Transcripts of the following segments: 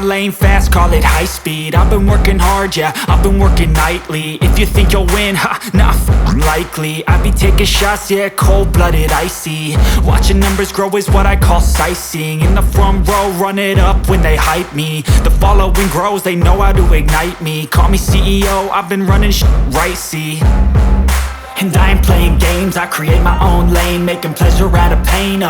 lane fast, call it high speed. I've been working hard, yeah, I've been working nightly. If you think you'll win, ha, not likely. I be taking shots, yeah, cold-blooded, icy. Watching numbers grow is what I call sightseeing. In the front row, run it up when they hype me. The following grows, they know how to ignite me. Call me CEO, I've been running right, see. And I ain't playing games, I create my own lane, making pleasure out of pain,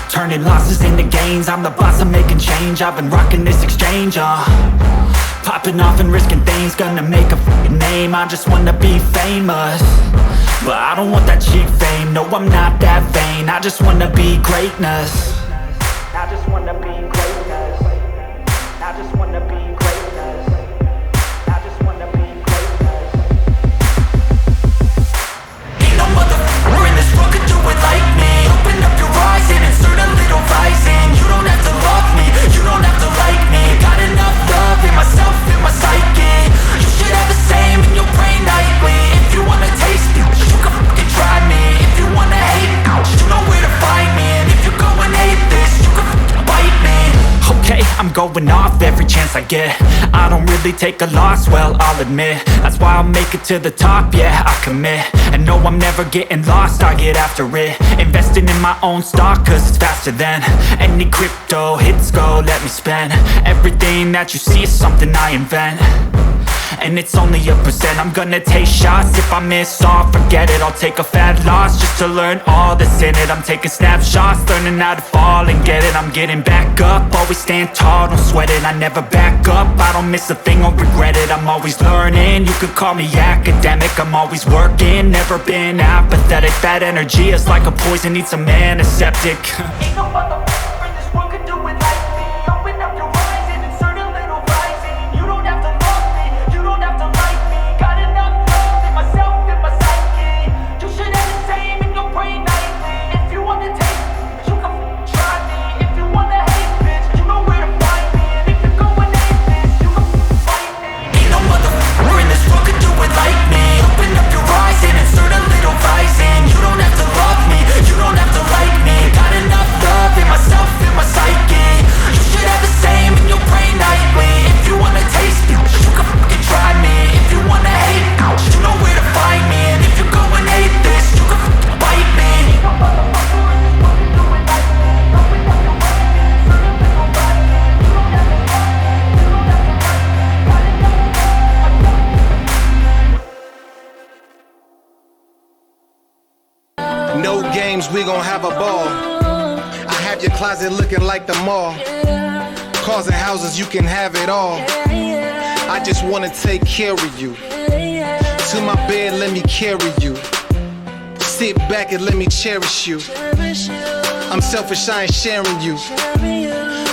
turning losses into gains. I'm the boss, I'm making change. I've been rocking this exchange, popping off and risking things. Gonna make a f***ing name. I just wanna be famous, but I don't want that cheap fame. No, I'm not that vain. I just wanna be greatness. I just wanna be greatness. I just wanna be greatness. I just wanna be greatness. Ain't no motherfucker in this world could do it like me. Open up your eyes and insert a little rising. You don't have to love me, you don't have to like me. Got enough love in myself, in my psyche. You should have the same in your brain nightly. If you wanna taste me, you can fucking try me. If you wanna hate me, you know where to find me. And if you go and hate this, you can fucking bite me. Okay, I'm going off every chance I get. I don't really take a loss, well, I'll admit. That's why I'll make it to the top, yeah, I commit. And no, I'm never getting lost, I get after it. Investing in my own stock, cause it's faster than any crypto hits go, let me spend. Everything that you see is something I invent, and it's only a percent. I'm gonna take shots, if I miss all, forget it. I'll take a fat loss just to learn all that's in it. I'm taking snapshots, learning how to fall and get it. I'm getting back up, always stand tall, don't sweat it. I never back up, I don't miss a thing or regret it. I'm always learning, you could call me academic. I'm always working, never been apathetic. That energy is like a poison, needs some antiseptic. Ain't no motherfucker in this world could do it like me. Open up your eyes and insert a little rising. You don't have to love me, you don't have to like me. Got enough love in myself, in my psyche. You should have the same in your brain nightly. If you wanna taste me, you can try me. If you wanna hate bitch, you know where to find me. And if you go and hate this, you can fight me. Ain't no motherfucker in this world could do it like me. Open up your eyes and insert a little rising. You don't have to love me, you don't have to like me. Got enough love in myself, in my psyche. You should have the same in your brain nightly. If you wanna taste me, you can fucking try me. If you wanna hate me, you know where to find me. And if you go and hate this, you can fucking bite me. No games, we gon' have a ball. I have your closet looking like the mall. Cars and houses, you can have it all. I just wanna take care of you. To my bed, let me carry you. Sit back and let me cherish you. I'm selfish, I ain't sharing you.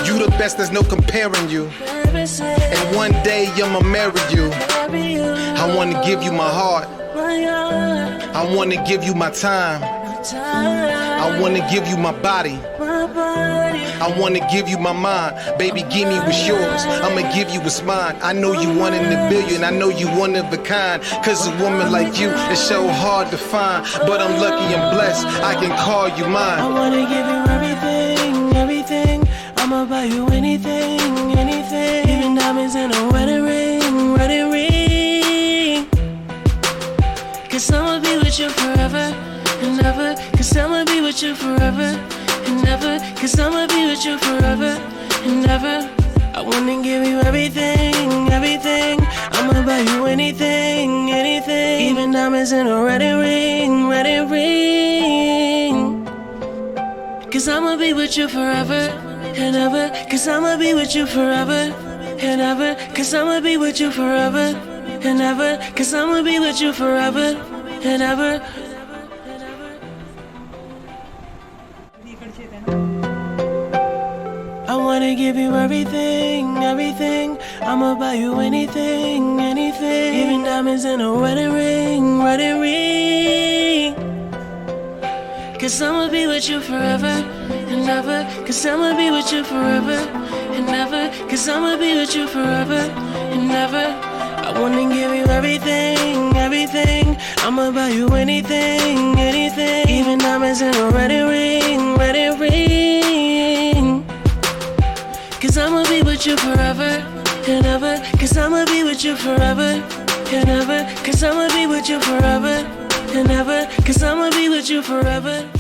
You the best, there's no comparing you. And one day I'ma marry you. I wanna give you my heart. I wanna give you my time. I wanna give you my body. I wanna give you my mind. Baby, give me what's yours, I'ma give you what's mine. I know you one in a billion, I know you one of a kind. Cause a woman like you is so hard to find. But I'm lucky and blessed, I can call you mine. I wanna give you everything, everything. I'ma buy you anything, anything. Even diamonds in a wedding ring, wedding ring. Cause I'ma be with you forever and ever. Cause I'ma be with you forever and ever. Cause I'ma be with you forever and ever. I wanna give you everything, everything. I'ma buy you anything, anything. Even diamonds in a wedding ring, wedding ring. Cause I'ma be with you forever and ever. Cause I'ma be with you forever and ever. Cause I'ma be with you forever and ever. Cause I'ma be with you forever and ever. I wanna give you everything, everything. I'ma buy you anything, anything. Even diamonds in a wedding ring, wedding ring. Cause I'ma be with you forever and ever. Cause I'ma be with you forever and ever. Cause I'ma be with you forever and ever. I wanna give you everything, everything. I'ma buy you anything, anything. Even diamonds in a wedding ring, wedding ring. Cause I'ma be with with you forever and ever. Cause I'ma be with you forever and ever. Cause I'ma be with you forever and ever. Cause I'ma be with you forever.